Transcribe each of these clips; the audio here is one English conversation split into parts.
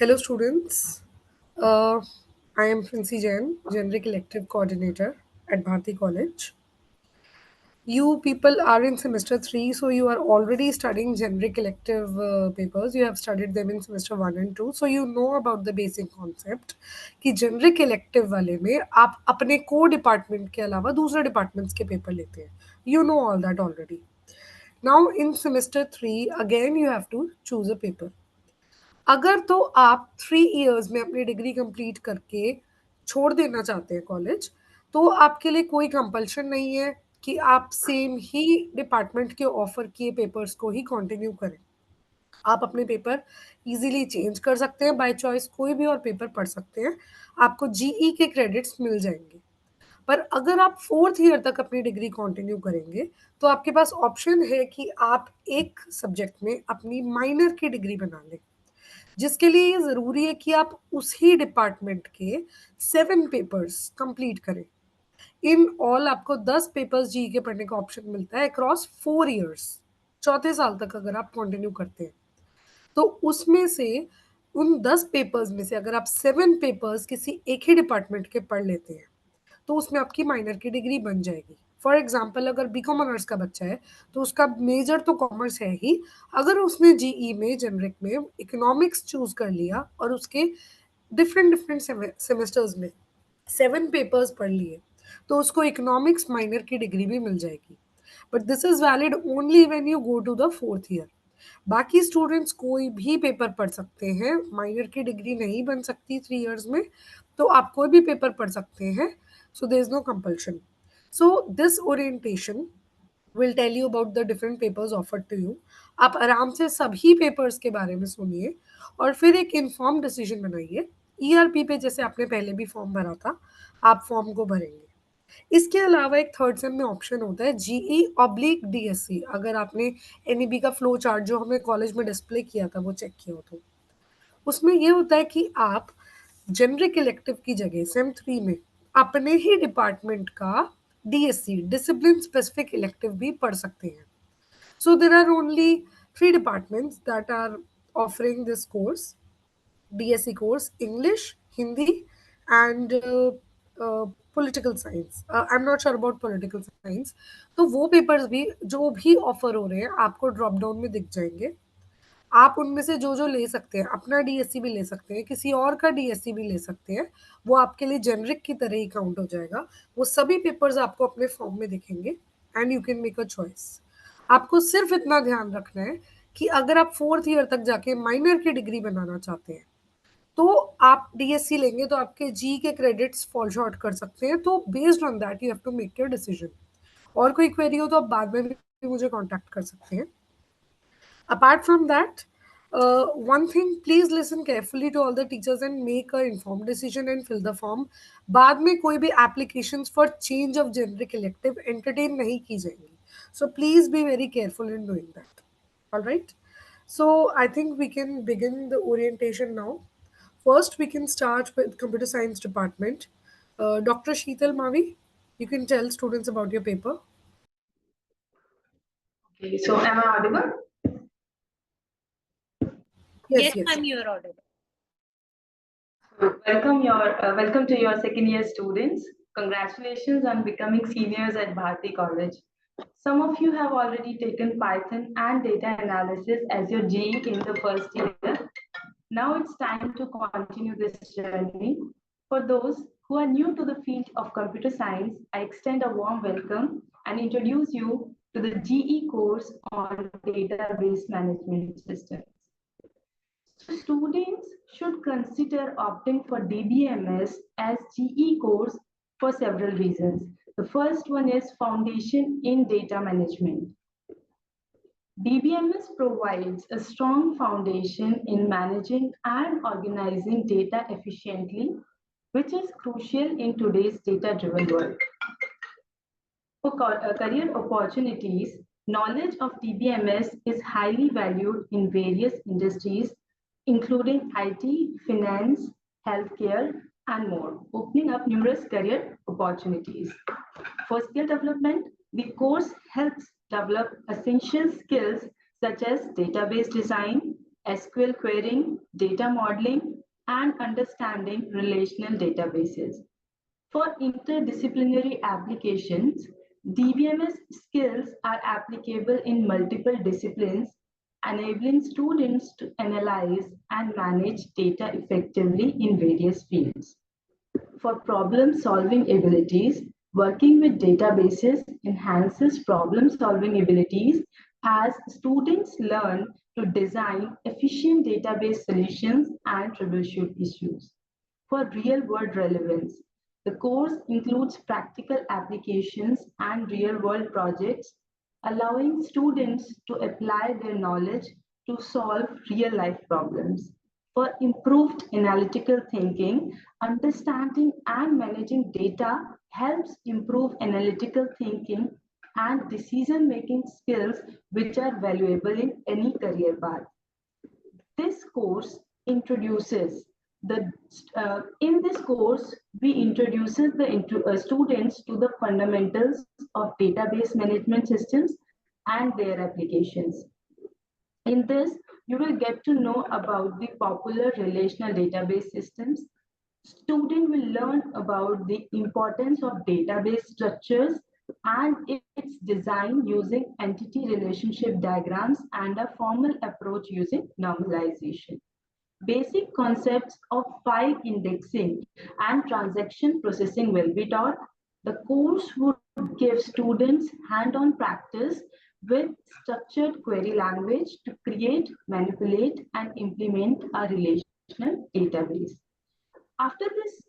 Hello, students. Uh, I am Princy Jain, Generic Elective Coordinator at Bharati College. You people are in semester 3, so you are already studying generic elective papers. You have studied them in semester 1 and 2, so you know about the basic concept कि generic elective वाले में आप अपने core department के अलावा दूसरे departments के paper लेते हैं. You know all that already. Now in semester 3, again you have to choose a paper. अगर तो आप 3 इयर्स में अपनी डिग्री कंप्लीट करके छोड़ देना चाहते हैं कॉलेज, तो आपके लिए कोई कंपल्शन नहीं है कि आप सेम ही डिपार्टमेंट के ऑफर किए पेपर्स को ही कंटिन्यू करें. आप अपने पेपर इजीली चेंज कर सकते हैं, बाय चॉइस कोई भी और पेपर पढ़ सकते हैं. आपको जीई के क्रेडिट्स मिल जाएंगे. पर अगर आप 4th ईयर तक अपनी डिग्री कंटिन्यू करेंगे, तो आपके पास ऑप्शन है कि आप एक सब्जेक्ट में अपनी माइनर की डिग्री बना लें, जिसके लिए ये ज़रूरी है कि आप उसी डिपार्टमेंट के 7 पेपर्स कंप्लीट करें. इन ऑल आपको 10 पेपर्स जी के पढ़ने का ऑप्शन मिलता है अक्रॉस 4 इयर्स. चौथे साल तक अगर आप कंटिन्यू करते हैं, तो उसमें से उन 10 पेपर्स में से अगर आप 7 पेपर्स किसी एक ही डिपार्टमेंट के पढ़ लेते हैं, तो उसमें आपकी माइनर की डिग्री बन जाएगी. फॉर एग्जाम्पल, अगर बीकॉम ऑनर्स का बच्चा है, तो उसका मेजर तो कॉमर्स है ही. अगर उसने जीई में जेनरिक में इकोनॉमिक्स चूज कर लिया और उसके डिफरेंट डिफरेंट सेमेस्टर्स में 7 पेपर्स पढ़ लिए, तो उसको इकोनॉमिक्स माइनर की डिग्री भी मिल जाएगी. But this is valid only when you go to the 4th year. बाकी स्टूडेंट्स कोई भी पेपर पढ़ सकते हैं. माइनर की डिग्री नहीं बन सकती 3 इयर्स में, तो आप कोई भी पेपर पढ़ सकते हैं. So there is no compulsion. So this orientation will tell you about the different papers offered to you. आप आराम से सभी पेपर्स के बारे में सुनिए और फिर एक इन्फॉर्म डिसीजन बनाइए. ईआरपी पे जैसे आपने पहले भी फॉर्म भरा था, आप फॉर्म को भरेंगे. इसके अलावा एक थर्ड सेम में ऑप्शन होता है जीई/डीएससी. अगर आपने एनईबी का फ्लो चार्ट जो हमें कॉलेज में डिस्प्ले किया था वो चेक किया हो, तो उसमें ये होता है कि आप जेनरिक इलेक्टिव की जगह सेम 3 में अपने ही डिपार्टमेंट का डीएससी डिसिप्लिन स्पेसिफिक इलेक्टिव भी पढ़ सकते हैं. So there are only 3 departments that are offering this course, DSC course: English, Hindi, and political science. I'm not sure about political science. तो वो पेपर्स भी जो भी ऑफर हो रहे हैं आपको ड्रॉप डाउन में दिख जाएंगे. आप उनमें से जो जो ले सकते हैं, अपना डीएससी भी ले सकते हैं, किसी और का डीएससी भी ले सकते हैं. वो आपके लिए जेनरिक की तरह ही काउंट हो जाएगा. वो सभी पेपर्स आपको अपने फॉर्म में दिखेंगे and you can make a choice. आपको सिर्फ इतना ध्यान रखना है कि अगर आप 4th ईयर तक जाके माइनर की डिग्री बनाना चाहते हैं, तो आप डीएससी लेंगे तो आपके जी के क्रेडिट्स फॉल शॉर्ट कर सकते हैं. तो based on that you have to make your decision. और कोई क्वेरी हो तो आप बाद में भी मुझे कांटेक्ट कर सकते हैं. Apart from that, one thing, please listen carefully to all the teachers and make an informed decision and fill the form. बाद में कोई भी applications for change of generic elective entertain नहीं की जाएंगी. So please be very careful in doing that. All right. So I think we can begin the orientation now. First, we can start with computer science department. Dr. Sheetal Mavi, you can tell students about your paper. Okay, so am I audible? Yes, Yes, ma'am, you are audible. Welcome to your second year students. Congratulations on becoming seniors at Bharati College. Some of you have already taken Python and data analysis as your GE in the first year. Now it's time to continue this journey. For those who are new to the field of computer science, I extend a warm welcome and introduce you to the GE course on database management systems. Students should consider opting for DBMS as GE course for several reasons. The first one is Foundation in Data Management. DBMS provides a strong foundation in managing and organizing data efficiently, which is crucial in today's data-driven world. For career opportunities, knowledge of DBMS is highly valued in various industries, including IT, finance, healthcare, and more, opening up numerous career opportunities. For skill development, the course helps develop essential skills such as database design, SQL querying, data modeling, and understanding relational databases. For interdisciplinary applications, DBMS skills are applicable in multiple disciplines, enabling students to analyze and manage data effectively in various fields. For problem-solving abilities, working with databases enhances problem-solving abilities as students learn to design efficient database solutions and troubleshoot issues. For real-world relevance, the course includes practical applications and real-world projects, allowing students to apply their knowledge to solve real-life problems. For improved analytical thinking, understanding and managing data helps improve analytical thinking and decision-making skills which are valuable in any career path. This course introduces the in this course we introduces the students to the fundamentals of database management systems and their applications. In this, you will get to know about the popular relational database systems. Student will learn about the importance of database structures and its design using entity relationship diagrams and a formal approach using normalization. Basic concepts of file indexing and transaction processing will be taught. The course would give students hand-on practice with structured query language to create, manipulate, and implement a relational database. After this,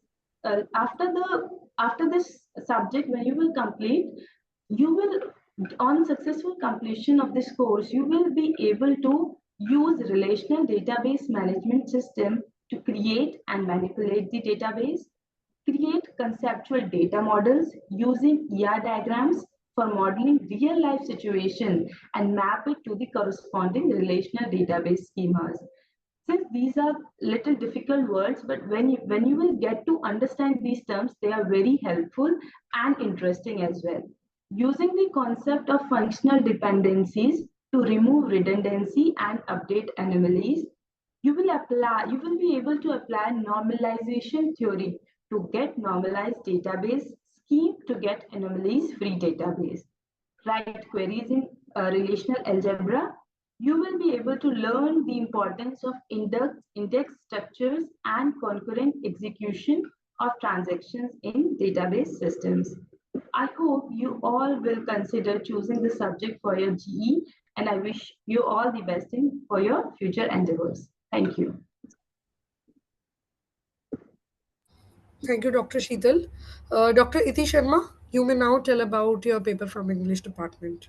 after this subject, when you will complete, you will on successful completion of this course, you will be able to use relational database management system to create and manipulate the database, create conceptual data models using ER diagrams for modeling real life situation and map it to the corresponding relational database schemas. Since these are little difficult words, but when you will get to understand these terms, they are very helpful and interesting as well. Using the concept of functional dependencies to remove redundancy and update anomalies, you will be able to apply normalization theory to get normalized database scheme to get anomalies free database. Write queries in relational algebra. You will be able to learn the importance of index structures and concurrent execution of transactions in database systems. I hope you all will consider choosing the subject for your GE, and I wish you all the best for your future endeavors. Thank you. Thank you, Dr. Sheetal. Dr. Iti Sharma, you may now tell about your paper from English department.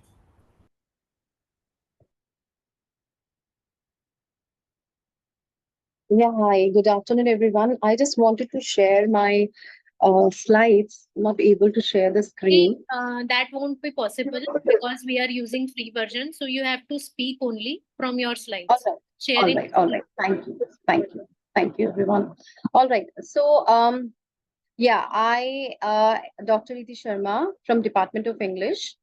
Yeah, hi, good afternoon, everyone. I just wanted to share my slides, not able to share the screen. That won't be possible because we are using free version. So you have to speak only from your slides. All right, Sharing. all right. Thank you, everyone. All right. So, yeah, Dr. Iti Sharma from Department of English,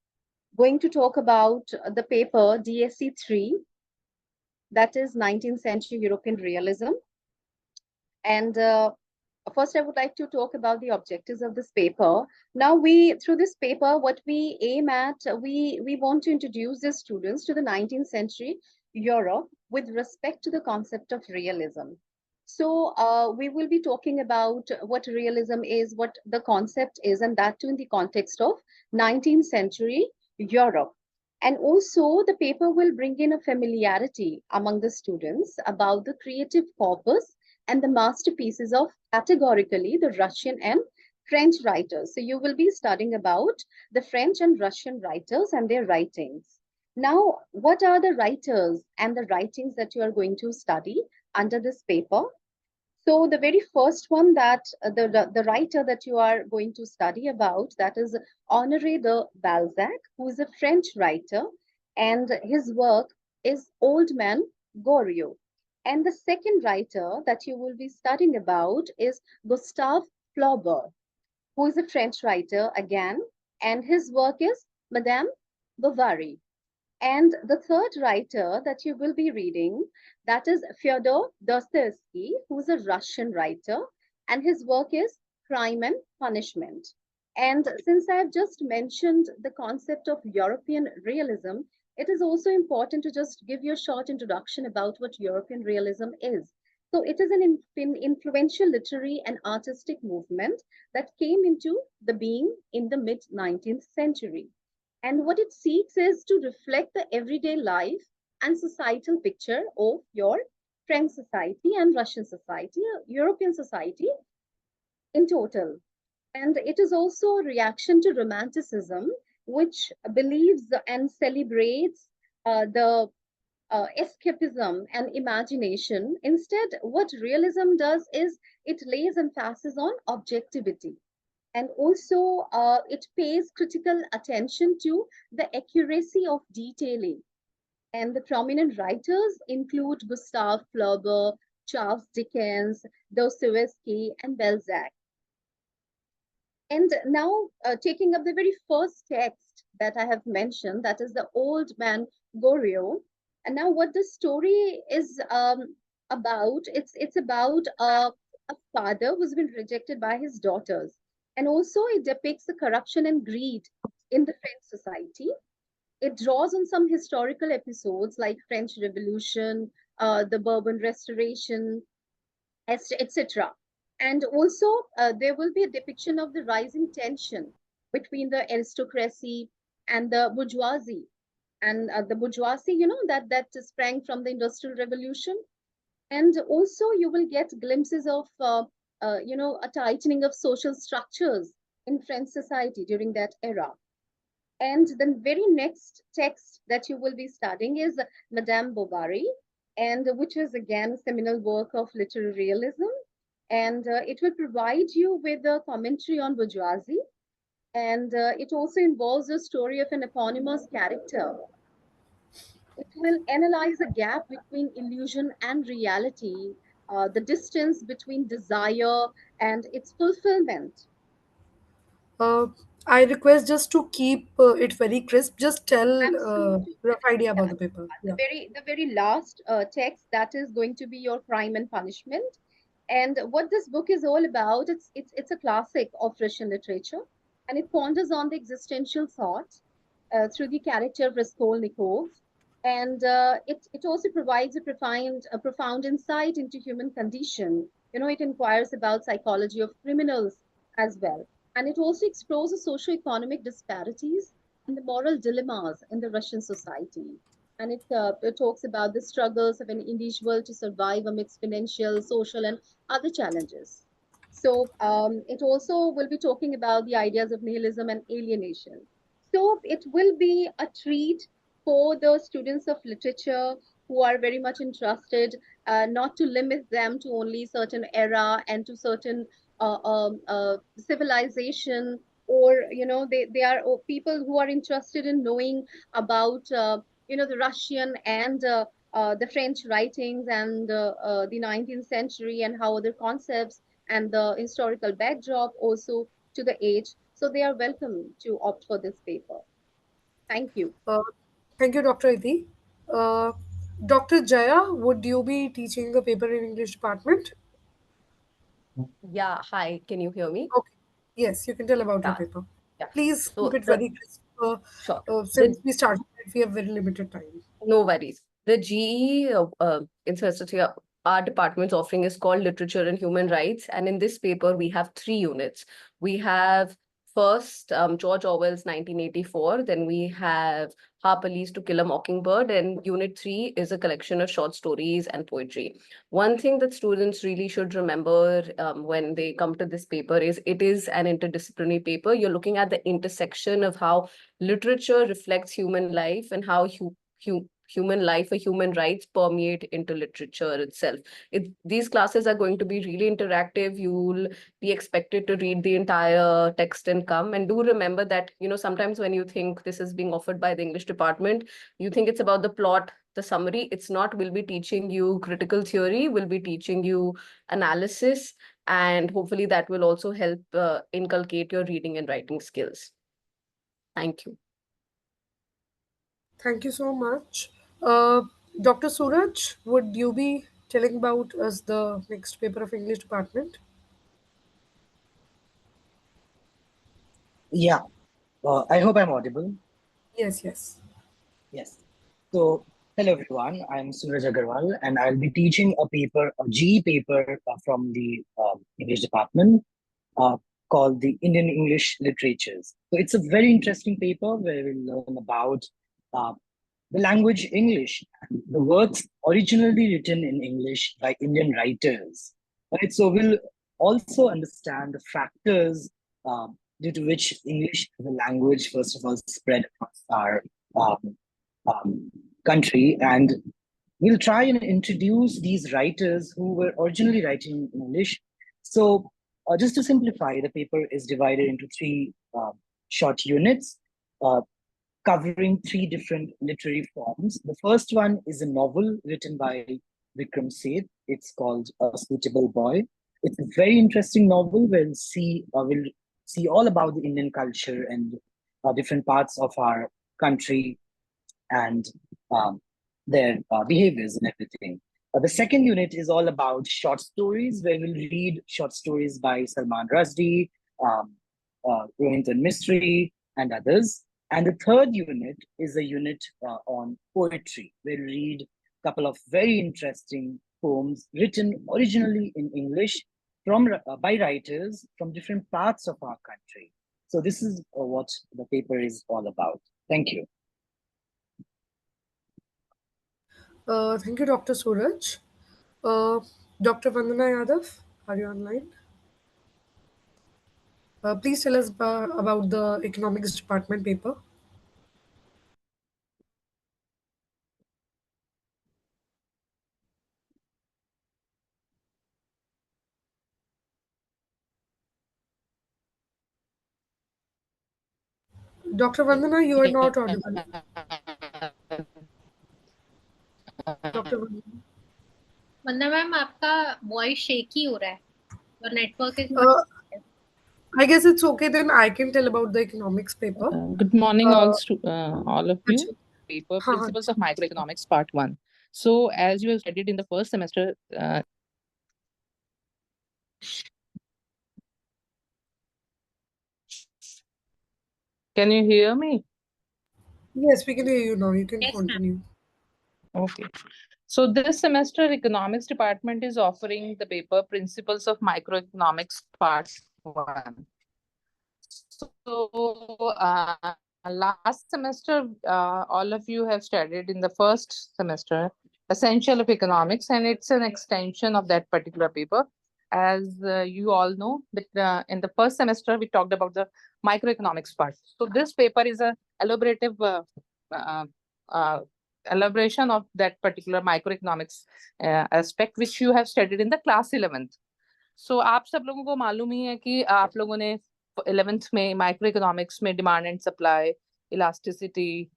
going to talk about the paper DSC 3, that is 19th century European realism. And first, I would like to talk about the objectives of this paper. Now, through this paper, what we aim at, we want to introduce the students to the 19th century Europe with respect to the concept of realism. So we will be talking about what realism is, what the concept is, and that too in the context of 19th century Europe. And also the paper will bring in a familiarity among the students about the creative corpus and the masterpieces of categorically the Russian and French writers. So you will be studying about the French and Russian writers and their writings. Now, what are the writers and the writings that you are going to study under this paper? So the very first one that the writer that you are going to study about, that is Honoré de Balzac, who is a French writer, and his work is Old Man Goriot. And the second writer that you will be studying about is Gustave Flaubert, who is a French writer again, and his work is Madame Bovary. And the third writer that you will be reading, that is Fyodor Dostoevsky, who's a Russian writer, and his work is Crime and Punishment. And since I have just mentioned the concept of European realism, it is also important to just give you a short introduction about what European realism is. So it is an influential literary and artistic movement that came into the being in the mid 19th century. And what it seeks is to reflect the everyday life and societal picture of your French society and Russian society, European society in total. And it is also a reaction to Romanticism, which believes and celebrates the escapism and imagination. Instead, what realism does is it lays emphasis on objectivity. And also, it pays critical attention to the accuracy of detailing. And the prominent writers include Gustave Flaubert, Charles Dickens, Dostoevsky, and Balzac. And now, taking up the very first text that I have mentioned, that is the Old Man Goriot. And now, what the story is about, it's about a father who's been rejected by his daughters. And also, it depicts the corruption and greed in the French society. It draws on some historical episodes like French Revolution, the Bourbon Restoration, etc. And also, there will be a depiction of the rising tension between the aristocracy and the bourgeoisie. And the bourgeoisie, that sprang from the Industrial Revolution. And also, you will get glimpses of, a tightening of social structures in French society during that era. And the very next text that you will be studying is Madame Bovary, and which is again a seminal work of literary realism. And it will provide you with a commentary on bourgeoisie. And it also involves a story of an eponymous character. It will analyze the gap between illusion and reality, the distance between desire and its fulfillment. Uh, I request just to keep it very crisp. Just tell Absolutely. rough idea Yeah, about the paper. the Yeah. very last text, that is going to be your Crime and Punishment. And what this book is all about, it's a classic of Russian literature, and it ponders on the existential thought through the character of Raskolnikov. And it also provides a profound insight into human condition. It inquires about psychology of criminals as well. And it also explores the socio-economic disparities and the moral dilemmas in the Russian society. And it talks about the struggles of an individual to survive amidst financial, social, and other challenges. So it also will be talking about the ideas of nihilism and alienation. So it will be a treat for the students of literature who are very much interested, not to limit them to only certain era and to certain civilization, or they are people who are interested in knowing about the Russian and the French writings and the 19th century, and how other concepts and the historical backdrop also to the age. So they are welcome to opt for this paper. Thank you. Uh, Thank you, Dr. Iti. Uh, Dr. Jaya, would you be teaching a paper in English department? Yeah, hi, can you hear me? Okay. Yes, you can tell about your Yeah, paper. yeah. Please keep So it very crisp. sure. Since we started, we have very limited time. No worries. The GE in Saraswati, our department's offering is called Literature and Human Rights. And in this paper, we have three units. We have first George Orwell's 1984. Then we have Harper Lee's To Kill a Mockingbird. And unit 3 is a collection of short stories and poetry. One thing that students really should remember when they come to this paper is it is an interdisciplinary paper. You're looking at the intersection of how literature reflects human life and how human life or human rights permeate into literature itself. These classes are going to be really interactive. You'll be expected to read the entire text and come. And do remember that, sometimes when you think this is being offered by the English department, you think it's about the plot, the summary. It's not. We'll be teaching you critical theory, we'll be teaching you analysis, and hopefully that will also help inculcate your reading and writing skills. Thank you. Thank you so much. Dr. Suraj, would you be telling about us the next paper of English department? Yeah, I hope I'm audible. Yes, yes. Yes. So, hello everyone. I'm Suraj Agarwal, and I'll be teaching a GE paper from the English department uh, called the Indian English Literatures. So, it's a very interesting paper where we'll learn about uh, the language English, and the works originally written in English by Indian writers. Right. So, we'll also understand the factors due to which English as a language, first of all, spread across our um, um, country. And we'll try and introduce these writers who were originally writing in English. So, just to simplify, the paper is divided into three short units covering three different literary forms. The first one is a novel written by Vikram Seth. It's called A Suitable Boy. It's a very interesting novel. We'll see all about the Indian culture and different parts of our country and um, their behaviors and everything. The second unit is all about short stories, where we'll read short stories by Salman Rushdie, um, Rohinton Mistry, and others. And the third unit is a unit on poetry, where we read a couple of very interesting poems written originally in English by writers from different parts of our country. So this is what the paper is all about. Thank you. Thank you, Dr. Suraj. Dr. Vandana Yadav, are you online? Please tell us about the economics department paper. Dr. Vandana, you are not audible. Dr. Vandana. Vandana ma'am आपका voice shaky हो रहा है. Your network is not. Uh, I guess it's okay then. I can tell about the economics paper. Good morning, Uh, all of you. अच्छा. Paper हाँ, हाँ. Principles of Microeconomics Part 1. So, as you have studied in the first semester, can you hear me? Yes, we can hear you now. You can Yes, ma'am. continue. Okay. So, this semester, Economics Department is offering the paper Principles of Microeconomics Part 1. So, last semester, all of you have studied in the first semester Essential of Economics, and it's an extension of that particular paper. As you all know, that in the first semester, we talked about the microeconomics part. So this paper is a elaborative uh, uh, elaboration of that particular microeconomics aspect, which you have studied in the class 11th. So आप सब लोगों को मालूम ही है कि आप लोगों ने 11th में माइक्रो इकोनॉमिक्स में demand and supply, elasticity,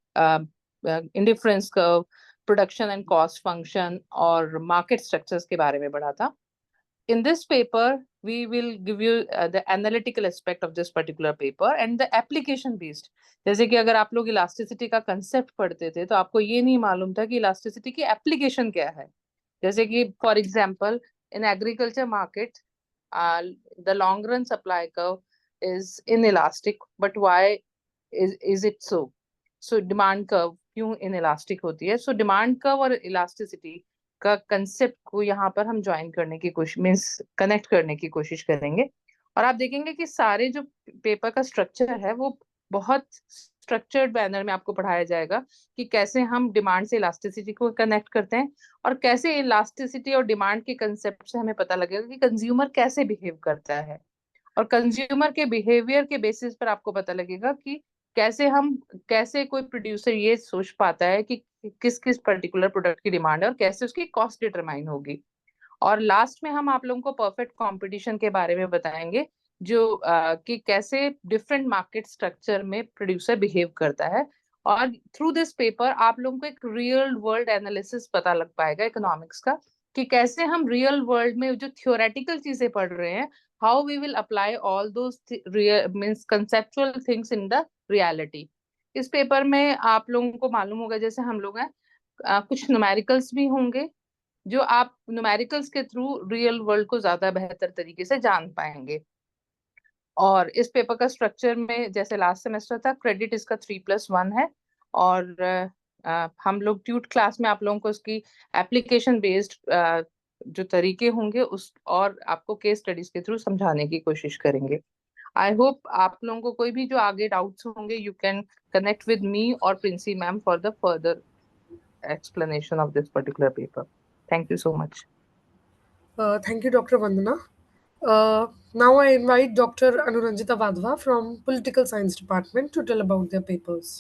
indifference curve, production and cost function और मार्केट स्ट्रक्चर्स के बारे में पढ़ा था. In this paper, we will give you the analytical aspect of this particular paper and the application based. जैसे कि अगर आप लोग इलास्टिसिटी का कंसेप्ट पढ़ते थे तो आपको ये नहीं मालूम था कि इलास्टिसिटी की एप्लीकेशन क्या है. जैसे कि for example in agriculture market, the long run supply curve is inelastic, but why is it so? So demand curve क्यों inelastic होती है? So demand curve और elasticity का कंसेप्ट को यहाँ पर हम ज्वाइन करने की कोशिश मीन्स कनेक्ट करने की कोशिश करेंगे. और आप देखेंगे कि सारे जो पेपर का स्ट्रक्चर है वो बहुत स्ट्रक्चर्ड मैनर में आपको पढ़ाया जाएगा कि कैसे हम डिमांड से इलास्टिसिटी को कनेक्ट करते हैं और कैसे इलास्टिसिटी और डिमांड के कंसेप्ट से हमें पता लगेगा कि कंज्यूमर कैसे बिहेव करता है. और कंज्यूमर के बिहेवियर के बेसिस पर आपको पता लगेगा कि कैसे कोई प्रोड्यूसर ये सोच पाता है कि किस किस पर्टिकुलर प्रोडक्ट की डिमांड है और कैसे उसकी कॉस्ट डिटरमाइन होगी. और लास्ट में हम आप लोगों को परफेक्ट कंपटीशन के बारे में बताएंगे जो कि कैसे डिफरेंट मार्केट स्ट्रक्चर में प्रोड्यूसर बिहेव करता है. और थ्रू दिस पेपर आप लोगों को एक रियल वर्ल्ड एनालिसिस पता लग पाएगा इकोनॉमिक्स का कि कैसे हम रियल वर्ल्ड में जो थियोरेटिकल चीजें पढ़ रहे हैं, how we will apply all those real means conceptual things in the reality. इस पेपर में आप लोगों को मालूम होगा, जैसे हम लोग हैं, कुछ न्यूमेरिकल्स भी होंगे जो आप न्यूमेरिकल्स के थ्रू रियल वर्ल्ड को ज्यादा बेहतर तरीके से जान पाएंगे। और इस पेपर का स्ट्रक्चर में जैसे लास्ट सेमेस्टर था, क्रेडिट इसका 3+1 है। और हम लोग ट्यूट क्लास में आप लोगों को इसकी एप्लीकेशन बेस्ड जो तरीके होंगे उस और आपको केस स्टडीज के थ्रू समझाने की कोशिश करेंगे। आई होप आप लोगों को कोई भी जो आगे डाउट्स होंगे, you can connect with me or Princey ma'am for the further explanation of this particular paper. Thank you so much. Thank you, Dr. Vandana. Now I invite Dr. Anuranjita Vadhva from Political Science Department to tell about their papers.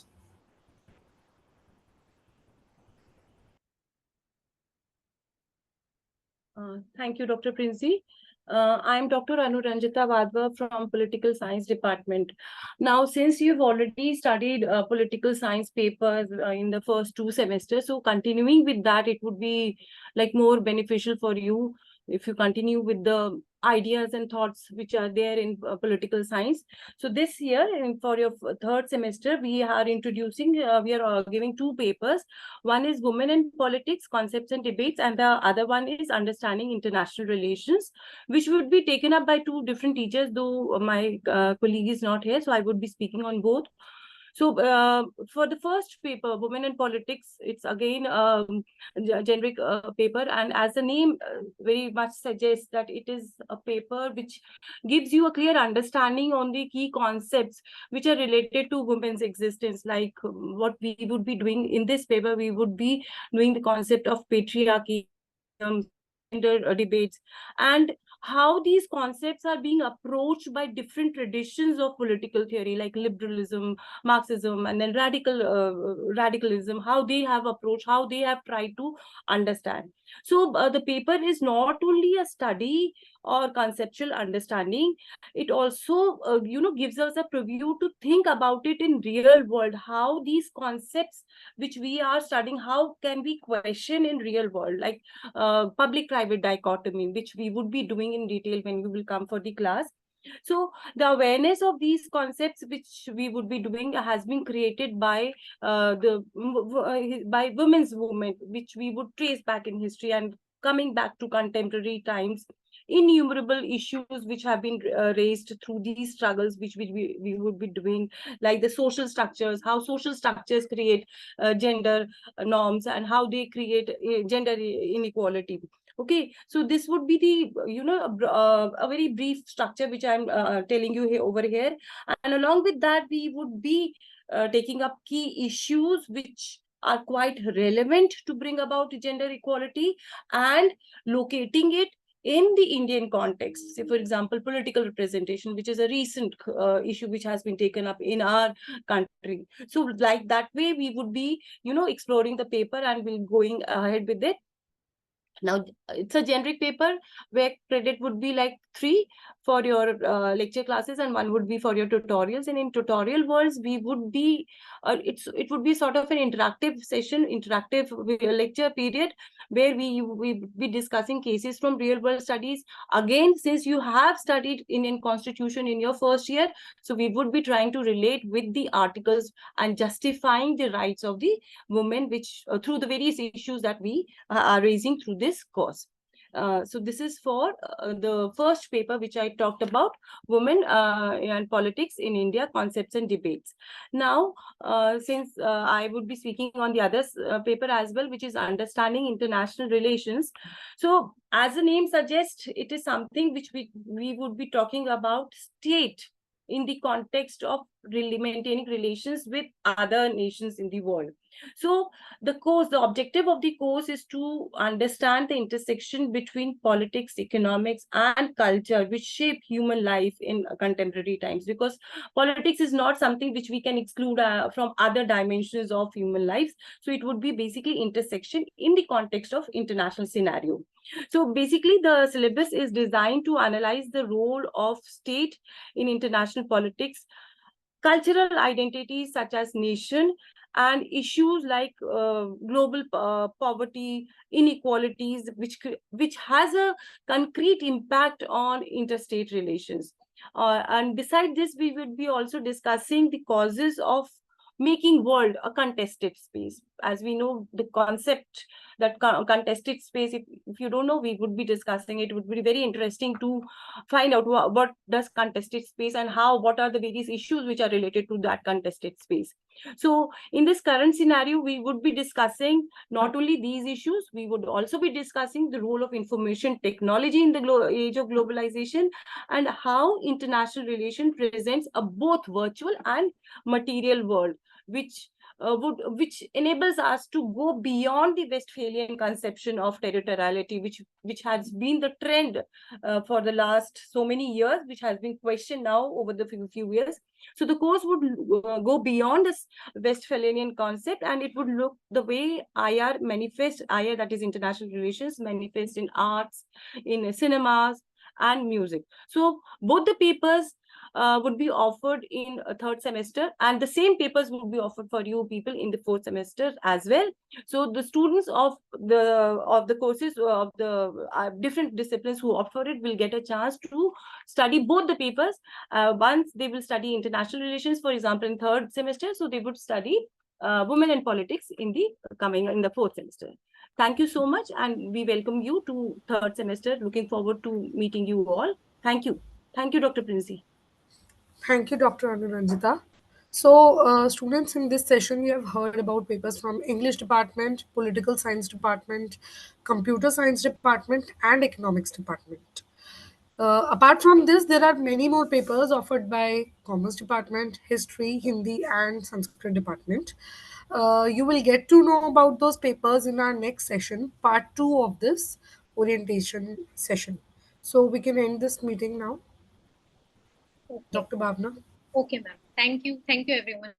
Thank you, Dr. Princey. I am Dr. Anuranjita Vadhva from Political Science Department. Now, since you've already studied political science papers in the first 2 semesters, so continuing with that, it would be like more beneficial for you if you continue with the ideas and thoughts which are there in political science. So this year, for your 3rd semester, we are introducing, we are giving 2 papers. One is Women in Politics, Concepts and Debates, and the other one is Understanding International Relations, which would be taken up by 2 different teachers, though my colleague is not here, so I would be speaking on both. So for the first paper, Women in Politics, it's again a generic paper, and as the name very much suggests that it is a paper which gives you a clear understanding on the key concepts which are related to women's existence. Like what we would be doing in this paper, we would be doing the concept of patriarchy, gender debates, and how these concepts are being approached by different traditions of political theory, like liberalism, Marxism, and then radicalism, how they have approached, how they have tried to understand. So the paper is not only a study or conceptual understanding, it also gives us a preview to think about it in real world, how these concepts which we are studying, how can we question in real world, like public-private dichotomy, which we would be doing in detail when we will come for the class. So the awareness of these concepts which we would be doing has been created by by women's movement, which we would trace back in history and coming back to contemporary times. Innumerable issues which have been raised through these struggles, which we would be doing, like the social structures, how social structures create gender norms and how they create gender inequality. Okay, so this would be the a very brief structure which I'm telling you here over here, and along with that we would be taking up key issues which are quite relevant to bring about gender equality and locating it in the Indian context. Say, for example, political representation, which is a recent issue which has been taken up in our country. So like that way, we would be, exploring the paper and we'll going ahead with it. Now, it's a generic paper where credit would be like 3 for your lecture classes and 1 would be for your tutorials. And in tutorial worlds, we would be, it would be sort of an interactive session, interactive lecture period where we be discussing cases from real world studies. Again, since you have studied Indian Constitution in your first year, so we would be trying to relate with the articles and justifying the rights of the women, which through the various issues that we are raising through this course. So this is for the first paper which I talked about, Women and Politics in India, Concepts and Debates. Now, since I would be speaking on the other paper as well, which is Understanding International Relations. So as the name suggests, it is something which we would be talking about state in the context of maintaining relations with other nations in the world. So the objective of the course is to understand the intersection between politics, economics, and culture, which shape human life in contemporary times, because politics is not something which we can exclude from other dimensions of human lives. So it would be basically intersection in the context of international scenario. So basically the syllabus is designed to analyze the role of state in international politics, cultural identities such as nation, and issues like global poverty, inequalities, which has a concrete impact on interstate relations. And beside this, we would be also discussing the causes of making world a contested space. As we know, the concept that contested space, if you don't know, we would be discussing it. It would be very interesting to find out what does contested space and what are the various issues which are related to that contested space. So in this current scenario, we would be discussing not only these issues, we would also be discussing the role of information technology in the age of globalization, and how international relation presents a both virtual and material world, which which enables us to go beyond the Westphalian conception of territoriality, which has been the trend for the last so many years, which has been questioned now over the few years. So the course would go beyond this Westphalian concept, and it would look the way IR manifests, IR, that is international relations, manifest in arts, in cinemas and music. So both the papers would be offered in a third semester, and the same papers would be offered for you people in the fourth semester as well. So the students of the courses of the different disciplines who opt for it will get a chance to study both the papers. Once they will study international relations, for example, in third semester, so they would study women and politics in the fourth semester. Thank you so much, and we welcome you to third semester. Looking forward to meeting you all. Thank you. Thank you, Dr. Princey. Thank you, Dr. Anuranjita. So, students, in this session, we have heard about papers from English department, political science department, computer science department, and economics department. Apart from this, there are many more papers offered by Commerce Department, History, Hindi, and Sanskrit Department. You will get to know about those papers in our next session, part 2 of this orientation session. So we can end this meeting now. Okay. Dr. Bhavna. Okay, ma'am. Thank you. Thank you, everyone.